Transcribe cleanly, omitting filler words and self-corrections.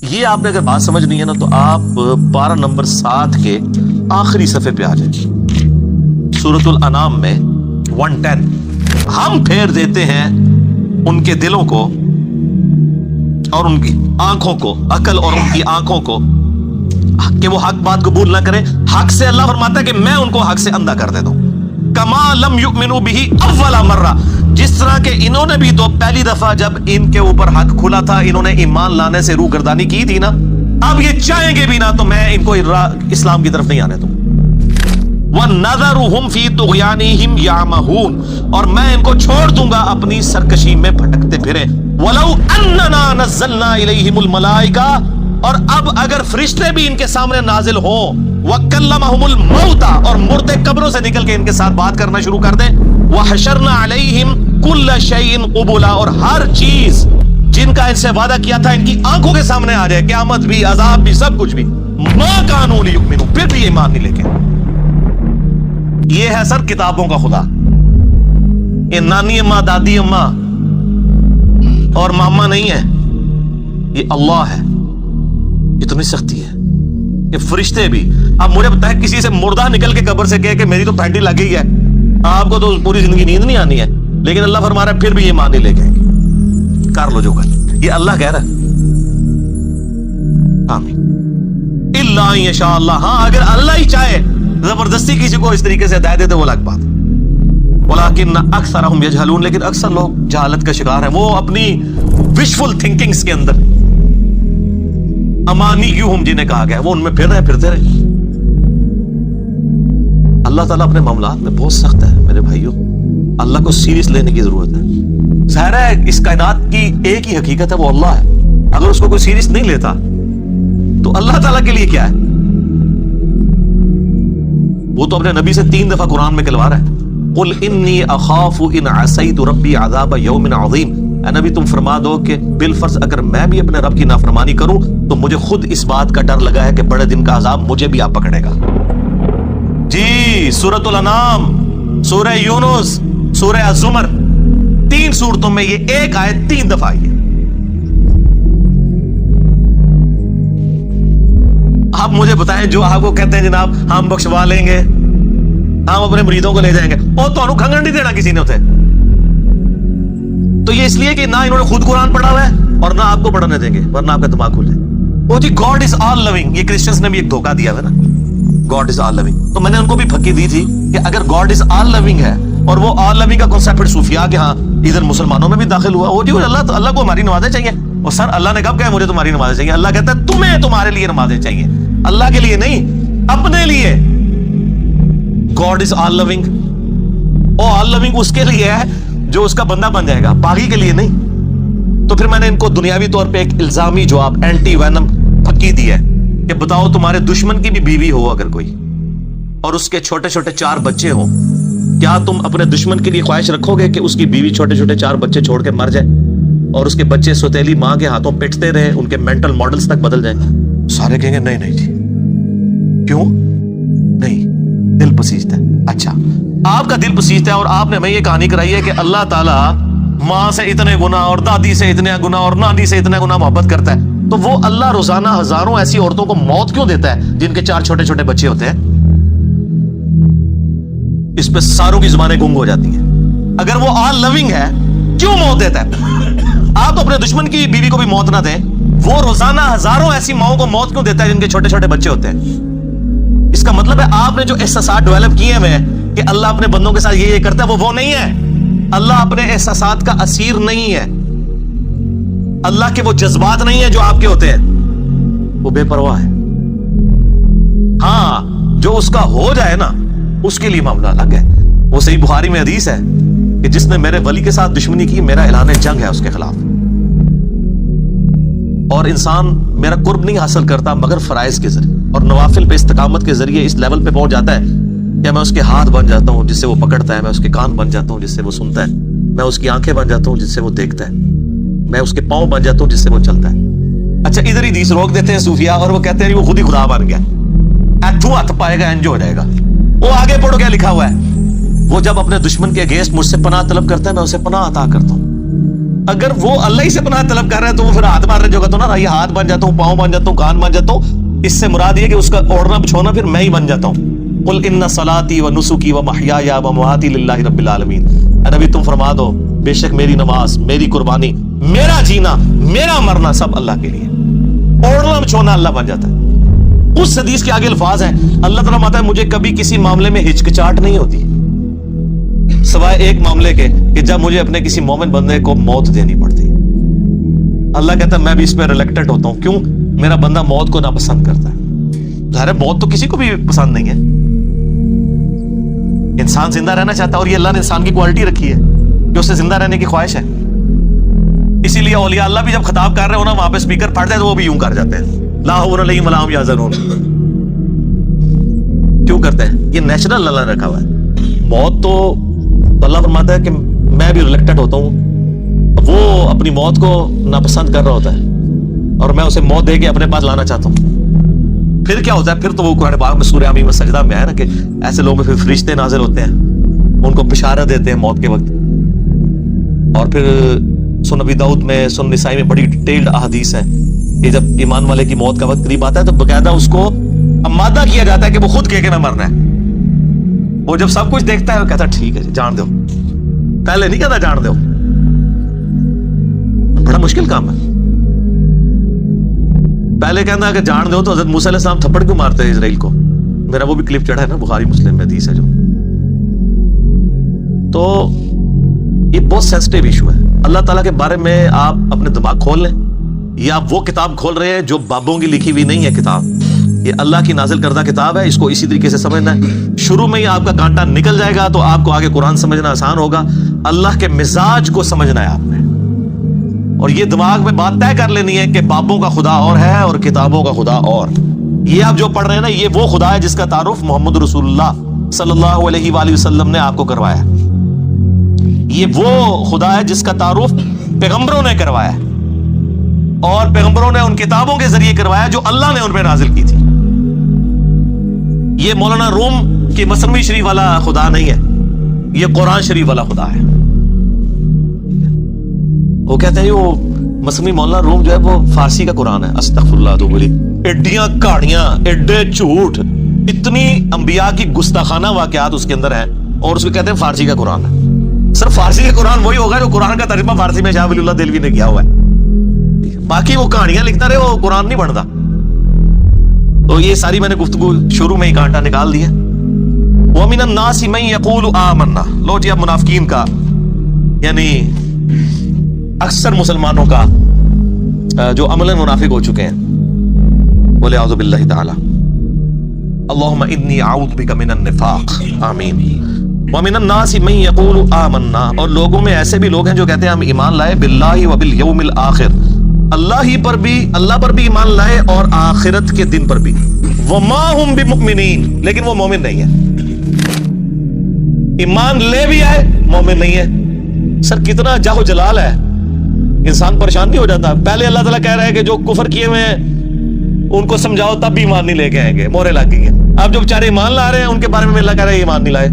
یہ آپ نے اگر بات سمجھنی ہے نا تو آپ پارہ نمبر 7 کے آخری صفحے پہ آ جائیں، سورۃ الانعام میں 110۔ ہم پھیر دیتے ہیں ان کے دلوں کو اور ان کی آنکھوں کو، عقل اور ان کی آنکھوں کو، کہ وہ حق بات قبول نہ کریں۔ حق سے اللہ فرماتا ہے کہ میں ان کو حق سے اندھا کر دیتا ہوں۔ کما لم یؤمنوا بہ اول مرہ، جس طرح کہ انہوں نے بھی تو پہلی دفعہ جب ان کے اوپر حق کھلا تھا انہوں نے ایمان لانے سے روگردانی کی تھی نا، اب یہ چاہیں گے بھی نا تو میں ان کو اسلام کی طرف نہیں آنے دوں۔ وَنَذَرُهُمْ فِي طُغْيَانِهِمْ يَعْمَهُونَ، اور میں ان کو چھوڑ دوں گا اپنی سرکشی میں بھٹکتے پھرے۔ وَلَوْ أَنَّنَا نَزَّلْنَا إِلَيْهِمُ الْمَلَائِكَةَ، اور اب اگر فرشتے بھی ان کے سامنے نازل ہوں، وَكَلَّمَهُمُ الْمَوْتَى، اور مردے قبروں سے نکل کے ان کے ساتھ بات کرنا شروع کر دیں، وَحَشَرْنَا عَلَيْهِمْ كُلَّ شَيْءٍ قُبُلًا، اور ہر چیز جن کا ان سے وعدہ کیا تھا ان کی آنکھوں کے سامنے آ جائے، قیامت بھی، عذاب بھی، سب کچھ بھی، مَا كَانُوا لِيُؤْمِنُوا، پھر بھی ایمان نہیں لے کے۔ یہ ہے سر کتابوں کا خدا، یہ نانی اماں، دادی اماں اور ماما نہیں ہے، یہ اللہ ہے۔ اتنی سختی ہے کہ فرشتے بھی، اب مجھے پتا ہے کسی سے مردہ نکل کے قبر سے کہے کہ میری تو پینٹی لگ گئی ہے، آپ کو تو پوری زندگی نیند نہیں آنی ہے، لیکن اللہ فرما رہا ہے پھر بھی یہ مان نہیں لے گئے، کر لو جو کر، یہ اللہ کہہ رہا ہے۔ آمین۔ الا ان یشاء اللہ، ہاں اگر اللہ ہی چاہے زبردستی کسی کو اس طریقے سے ہدایت دے دے وہ الگ بات، ولیکن اکثرهم یجہلون، لیکن اکثر لوگ جہالت کا شکار ہیں، وہ اپنی وشفل تھنکنگز کے اندر، امانیہم جنہیں کہا گیا وہ ان میں پھر رہے پھرتے رہے۔ اللہ تعالیٰ اپنے معاملات میں بہت سخت ہے میرے بھائیوں، اللہ کو سیریس لینے کی ضرورت ہے۔ ظاہر ہے اس کائنات کی ایک ہی حقیقت ہے، وہ اللہ ہے، اگر اس کو کوئی سیریس نہیں لیتا تو اللہ تعالیٰ کے لیے کیا ہے؟ وہ تو اپنے نبی سے 3 دفعہ قرآن میں کہلوا رہا ہے، قل انی اخاف ان عصیت ربی عذاب یوم عظیم، اے نبی تم فرما دو کہ بالفرض اگر میں بھی اپنے رب کی نافرمانی کروں تو مجھے خود اس بات کا ڈر لگا ہے کہ بڑے دن کا عذاب مجھے بھی آ پکڑے گا۔ جی سورۃ الانعام، سورہ یونس، سورہ الزمر، 3 سورتوں میں یہ ایک آیت 3 دفعہ آئی ہے۔ آپ مجھے بتائیں جو آپ کو کہتے ہیں جناب ہم بخشوا لیں گے، ہم اپنے مریدوں کو لے جائیں گے، اور تو انہوں کھنگن نہیں دینا کسی نے ہوتے، تو یہ اس لیے کہ نہ انہوں نے خود قرآن پڑھا ہوا ہے اور نہ آپ کو پڑھنے دیں گے ورنہ آپ کا دماغ کھل جائے۔ وہ جی گاڈ از آل لونگ، یہ کرسچنز نے بھی ایک دھوکہ دیا ہے نا، گاڈ از آل لونگ، تو میں نے ان کو بھی پھکی دی تھی کہ اگر گاڈ از آل لونگ ہے اور وہ آل لونگ کا کنسیپٹ صوفیاء کے ہاں ادھر مسلمانوں میں بھی داخل ہوا، وہ جی اللہ کو ہماری نمازیں چاہیے، اور سر اللہ نے کب کہا مجھے تمہاری نمازیں چاہیے؟ اللہ کہتا ہے تمہیں تمہارے لیے نمازیں چاہیے، اللہ کے لیے نہیں، اپنے لیے۔ گاڈ از آل لونگ، او آل لونگ اس کے لیے ہے جو اس کا بندہ بن جائے گا، باقی کے لیے نہیں۔ تو پھر میں نے ان کو دنیاوی طور پہ ایک الزامی جواب، اینٹی وینم پھکی دی ہے کہ بتاؤ تمہارے دشمن کی بھی بیوی ہو اگر کوئی اور اس کے چھوٹے چھوٹے 4 بچے ہوں، کیا تم اپنے دشمن کے لیے خواہش رکھو گے کہ اس کی بیوی چھوٹے چھوٹے 4 بچے چھوڑ کے مر جائے اور اس کے بچے سوتیلی ماں کے ہاتھوں پٹتے رہے، ان کے مینٹل ماڈلز تک بدل جائیں؟ سارے کہیں گے نہیں نہیں جی، کیوں نہیں؟ دل پسیجتا ہے۔ اچھا آپ کا دل پسیجتا ہے اور آپ نے ہمیں یہ کہانی کرائی ہے کہ اللہ تعالیٰ ماں سے اتنے گنا اور دادی سے اتنے گنا اور نانی سے اتنے گنا محبت کرتا ہے، تو وہ اللہ روزانہ ہزاروں ایسی عورتوں کو موت کیوں دیتا ہے جن کے 4 چھوٹے چھوٹے بچے ہوتے ہیں؟ اس پہ ساروں کی زبانیں گنگ ہو جاتی ہیں۔ اگر وہ آل لونگ ہے کیوں موت دیتا ہے؟ آپ تو اپنے دشمن کی بیوی کو بھی موت نہ دیں، وہ روزانہ ہزاروں ایسی ماؤں کو موت کیوں دیتا ہے جن کے چھوٹے چھوٹے بچے ہوتے ہیں؟ اس کا مطلب ہے آپ نے جو احساسات ڈیولپ کیے ہوئے کہ اللہ اپنے بندوں کے ساتھ یہ کرتا ہے، وہ نہیں ہے۔ اللہ اپنے احساسات کا اسیر نہیں ہے، اللہ کے وہ جذبات نہیں ہیں جو آپ کے ہوتے ہیں، وہ بے پرواہ ہے۔ ہاں جو اس کا ہو جائے نا اس کے لیے معاملہ الگ ہے۔ وہ صحیح بخاری میں حدیث ہے کہ جس نے میرے ولی کے ساتھ دشمنی کی میرا اعلان جنگ ہے اس کے خلاف، اور انسان میرا قرب نہیں حاصل کرتا مگر فرائض کے ذریعے اور نوافل پہ استقامت کے ذریعے اس لیول پہ پہنچ جاتا ہے کہ میں اس کے ہاتھ بن جاتا ہوں جس سے وہ پکڑتا ہے، میں اس کے کان بن جاتا ہوں جس سے وہ سنتا ہے، میں اس کی آنکھیں بن جاتا ہوں جس سے وہ دیکھتا ہے، میں اس کے پاؤں بن جاتا ہوں جس سے وہ چلتا ہے۔ اچھا ادھر ہی حدیث روک دیتے ہیں صوفیاء اور وہ کہتے ہیں وہ خود ہی خدا بن گیا، ایتھو ہاتھ پائے گا انجو ہو جائے گا۔ وہ آگے پڑھو کیا لکھا ہوا ہے، وہ جب اپنے دشمن کے اگینسٹ مجھ سے پناہ طلب کرتا ہے میں اسے پناہ عطا کرتا ہوں۔ اگر وہ اللہ ہی سے پناہ طلب کر رہا ہے تو وہ پھر ہاتھ مار رہے جو تو نا یہ ہاتھ بن جاتا ہوں، پاؤں بن جاتا ہوں، کان بن جاتا ہوں، اس سے مراد یہ کہ اس کا اوڑھنا بچھونا پھر میں ہی بن جاتا ہوں. قل ان صلاتی و نسکی و محیای و مماتی للہ رب العالمین. نبی تم فرما دو بے شک میری نماز، میری قربانی، میرا جینا، میرا مرنا سب اللہ کے لیے. اوڑھنا بچھونا اللہ بن جاتا ہے. اس حدیث کے آگے الفاظ ہیں اللہ تعالیٰ فرماتا ہے مجھے کبھی کسی معاملے میں ہچکچاہٹ نہیں ہوتی سوائے ایک معاملے کے کہ جب مجھے اپنے کسی مومن بندے کو موت دینی پڑتی. اللہ کہتا ہے میں بھی اس پہ ریلیکٹڈ ہوتا ہوں. کیوں؟ میرا بندہ موت کو ناپسند کرتا ہے. ظاہر ہے موت تو کسی کو بھی پسند نہیں ہے. انسان زندہ رہنا چاہتا ہے اور یہ اللہ نے انسان کی کوالٹی رکھی ہے کہ اسے زندہ رہنے کی خواہش ہے. اسی لیے اولیاء اللہ بھی جب خطاب کر رہے ہو نا وہاں پہ اسپیکر پھٹ جائے تو وہ بھی یوں کر جاتے ہیں لا حول علیہم ولا هم یحزنون. کیوں کرتے ہیں؟ یہ نیچرل اللہ نے رکھا ہوا ہے. موت تو اللہ فرماتا ہے کہ میں بھی ریلیکٹڈ ہوتا ہوں. وہ اپنی موت کو ناپسند کر رہا ہوتا ہے اور میں اسے موت دے کے اپنے پاس لانا چاہتا ہوں. پھر کیا ہوتا ہے؟ پھر تو وہ قرآن پاک میں سورہ حمیم میں سجدہ میں ہے نا کہ ایسے لوگوں میں پھر فرشتے نازل ہوتے ہیں، ان کو بشارت دیتے ہیں موت کے وقت. اور پھر سنن نبی داؤد میں، سنن نسائی میں بڑی ڈیٹیلڈ احادیث ہیں کہ جب ایمان والے کی موت کا وقت قریب آتا ہے تو باقاعدہ اس کو آمادہ کیا جاتا ہے کہ وہ خود کہے کہ میں مرنا ہے. وہ جب سب کچھ دیکھتا ہے وہ کہتا ہے ٹھیک ہے جان دو. پہلے نہیں کہتا جان دو. بڑا مشکل کام ہے. پہلے کہنا کہ جان دو تو حضرت موسیٰ علیہ السلام تھپڑ کیوں مارتے ہیں اسرائیل کو؟ میرا وہ بھی کلپ چڑھا ہے نا بخاری مسلم میں حدیث ہے جو. تو یہ بہت سینسٹیو ایشو ہے. اللہ تعالیٰ کے بارے میں آپ اپنے دماغ کھول لیں یا آپ وہ کتاب کھول رہے ہیں جو بابوں کی لکھی ہوئی نہیں ہے کتاب. یہ اللہ کی نازل کردہ کتاب ہے. اس کو اسی طریقے سے سمجھنا ہے. شروع میں ہی آپ کا کانٹا نکل جائے گا تو آپ کو آگے قرآن سمجھنا آسان ہوگا. اللہ کے مزاج کو سمجھنا ہے آپ نے اور یہ دماغ میں بات طے کر لینی ہے کہ بابوں کا خدا اور ہے اور کتابوں کا خدا اور. یہ آپ جو پڑھ رہے ہیں نا یہ وہ خدا ہے جس کا تعارف محمد رسول اللہ صلی اللہ علیہ وآلہ وسلم نے آپ کو کروایا. یہ وہ خدا ہے جس کا تعارف پیغمبروں نے کروایا اور پیغمبروں نے ان کتابوں کے ذریعے کروایا جو اللہ نے ان پہ نازل کی تھی. یہ مولانا روم کی مثنوی شریف والا خدا نہیں ہے، یہ قرآن شریف والا خدا ہے. وہ کہتے ہیں وہ مثنوی مولانا روم جو ہے وہ فارسی کا قرآن ہے. استغفر اللہ تو بولی ایڈیاں کہانیاں، ایڈے جھوٹ، اتنی انبیاء کی گستاخانہ واقعات اس کے اندر ہیں اور اس کو کہتے ہیں فارسی کا قرآن ہے. صرف فارسی کا قرآن وہی ہوگا جو قرآن کا ترجمہ فارسی میں شاہ ولی اللہ دہلوی نے کیا ہوا ہے. باقی وہ کہانیاں لکھتا رہے وہ قرآن نہیں بنتا. تو یہ ساری میں نے گفتگو شروع میں ہی کانٹا نکال دیا. وَمِنَ النَّاسِ مَن يَقُولُ آمَنَّا. لو جی اب منافقین کا یعنی اکثر مسلمانوں کا جو عملاً منافق ہو چکے ہیں، بولے اعوذ باللہ تعالی اللہم انی اعوذ بک من النفاق. آمین. وَمِنَ النَّاسِ مَن يَقُولُ آمَنَّا. اور لوگوں میں ایسے بھی لوگ ہیں جو کہتے ہیں ہم ایمان لائے باللہ وبالیوم الآخر، اللہ ہی پر بھی، اللہ پر بھی ایمان لائے اور آخرت کے دن پر بھی. وَمَا هُمْ بِمُؤْمِنِينَ. لیکن وہ مومن نہیں ہے. ایمان لے بھی آئے مومن نہیں ہے. سر کتنا جاہ و جلال ہے. انسان پریشان نہیں ہو جاتا؟ پہلے اللہ تعالیٰ کہہ رہا ہے کہ جو کفر کیے ہوئے ہیں ان کو سمجھاؤ تب بھی ایمان نہیں لے کے آئیں گے، مورے لگ گئی ہیں. اب جو بیچارے ایمان لا رہے ہیں ان کے بارے میں اللہ کہہ رہا ہے ایمان نہیں لائے.